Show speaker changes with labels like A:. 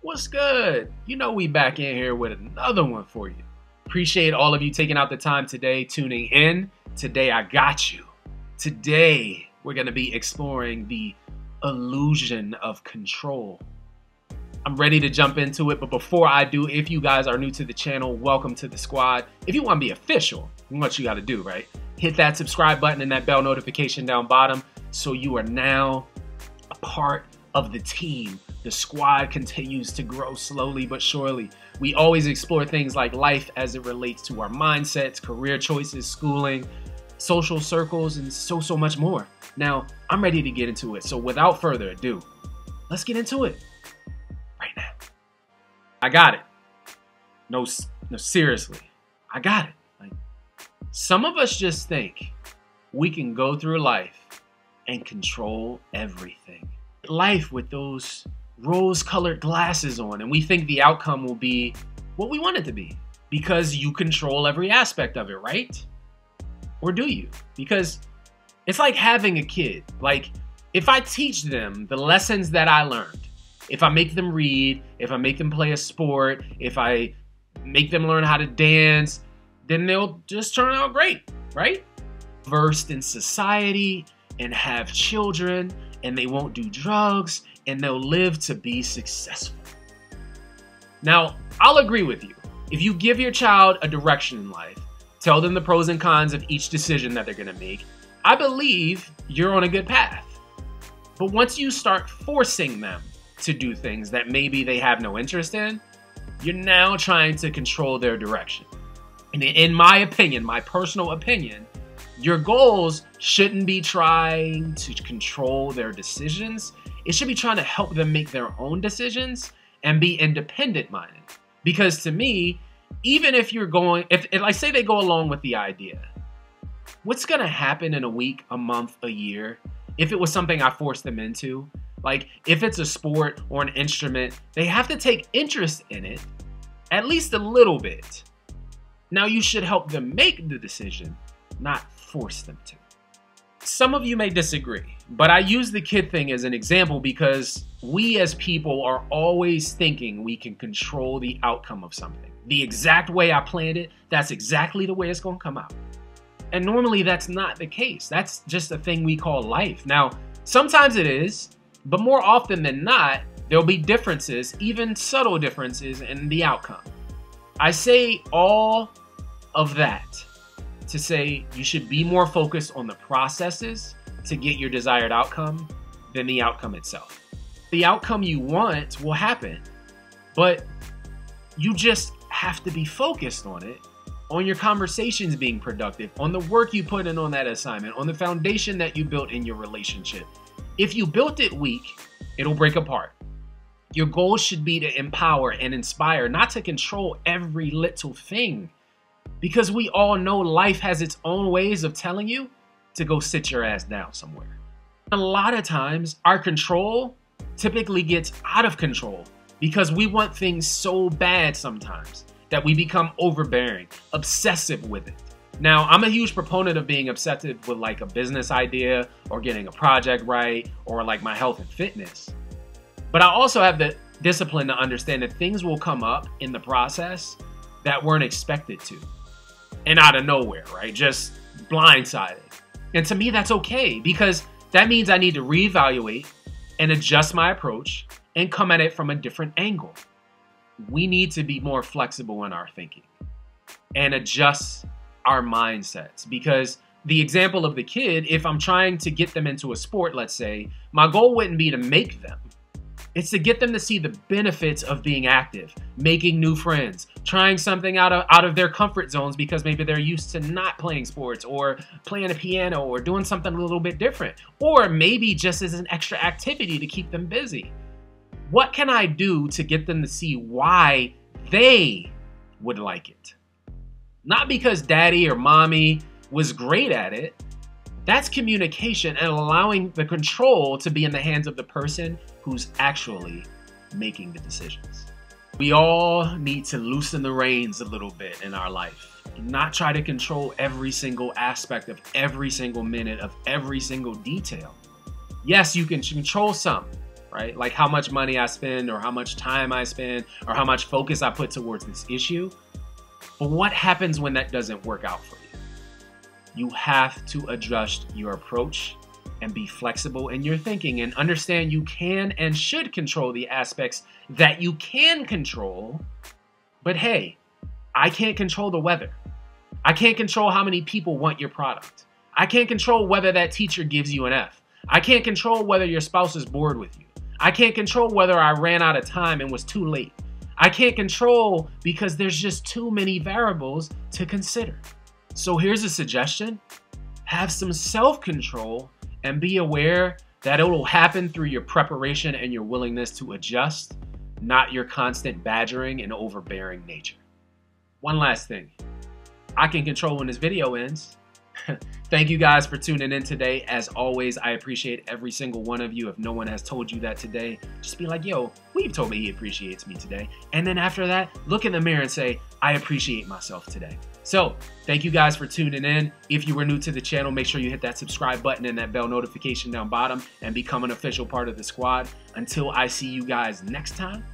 A: What's good? You know we back in here with another one for you. Appreciate all of you taking out the time today, tuning in. Today I got you. Today we're going to be exploring the illusion of control. I'm ready to jump into it, but before I do, if you guys are new to the channel, welcome to the squad. If you want to be official, what you got to do, right? Hit that subscribe button and that bell notification down bottom so you are now a part of the team. The squad continues to grow slowly but surely. We always explore things like life as it relates to our mindsets, career choices, schooling, social circles, and so much more. Now, I'm ready to get into it. So without further ado, let's get into it right now. I got it. No, seriously, I got it. Like, some of us just think we can go through life and control everything. Life with those rose-colored glasses on, and we think the outcome will be what we want it to be because you control every aspect of it, right? Or do you? Because it's like having a kid. Like, if I teach them the lessons that I learned, if I make them read, if I make them play a sport, if I make them learn how to dance, then they'll just turn out great, right? Versed in society and have children, and they won't do drugs, and they'll live to be successful. Now, I'll agree with you. If you give your child a direction in life, tell them the pros and cons of each decision that they're gonna make, I believe you're on a good path. But once you start forcing them to do things that maybe they have no interest in, you're now trying to control their direction. And in my opinion, my personal opinion, your goals shouldn't be trying to control their decisions. It should be trying to help them make their own decisions and be independent-minded. Because to me, even if you're going, if I say they go along with the idea, what's gonna happen in a week, a month, a year, if it was something I forced them into? Like, if it's a sport or an instrument, they have to take interest in it, at least a little bit. Now you should help them make the decision, not force them to. Some of you may disagree, but I use the kid thing as an example because we as people are always thinking we can control the outcome of something. The exact way I planned it, that's exactly the way it's gonna come out. And normally that's not the case. That's just a thing we call life. Now, sometimes it is, but more often than not, there'll be differences, even subtle differences in the outcome. I say all of that to say you should be more focused on the processes to get your desired outcome than the outcome itself. The outcome you want will happen, but you just have to be focused on it, on your conversations being productive, on the work you put in on that assignment, on the foundation that you built in your relationship. If you built it weak, it'll break apart. Your goal should be to empower and inspire, not to control every little thing. Because we all know life has its own ways of telling you to go sit your ass down somewhere. A lot of times, our control typically gets out of control because we want things so bad sometimes that we become overbearing, obsessive with it. Now, I'm a huge proponent of being obsessive with like a business idea or getting a project right or like my health and fitness. But I also have the discipline to understand that things will come up in the process that weren't expected to. And out of nowhere, right? Just blindsided. And to me, that's okay because that means I need to reevaluate and adjust my approach and come at it from a different angle. We need to be more flexible in our thinking and adjust our mindsets because the example of the kid, if I'm trying to get them into a sport, let's say, my goal wouldn't be to make them. It's to get them to see the benefits of being active, making new friends, trying something out of their comfort zones because maybe they're used to not playing sports or playing a piano or doing something a little bit different. Or maybe just as an extra activity to keep them busy. What can I do to get them to see why they would like it? Not because daddy or mommy was great at it. That's communication and allowing the control to be in the hands of the person who's actually making the decisions. We all need to loosen the reins a little bit in our life and not try to control every single aspect of every single minute of every single detail. Yes, you can control some, right? Like how much money I spend or how much time I spend or how much focus I put towards this issue. But what happens when that doesn't work out for you? You have to adjust your approach and be flexible in your thinking and understand you can and should control the aspects that you can control. But hey, I can't control the weather. I can't control how many people want your product. I can't control whether that teacher gives you an F. I can't control whether your spouse is bored with you. I can't control whether I ran out of time and was too late. I can't control because there's just too many variables to consider. So here's a suggestion. Have some self-control and be aware that it will happen through your preparation and your willingness to adjust, not your constant badgering and overbearing nature. One last thing. I can control when this video ends. Thank you guys for tuning in today. As always, I appreciate every single one of you. If no one has told you that today, just be like, yo, Weav told me he appreciates me today. And then after that, look in the mirror and say, I appreciate myself today. So thank you guys for tuning in. If you were new to the channel, make sure you hit that subscribe button and that bell notification down bottom and become an official part of the squad. Until I see you guys next time,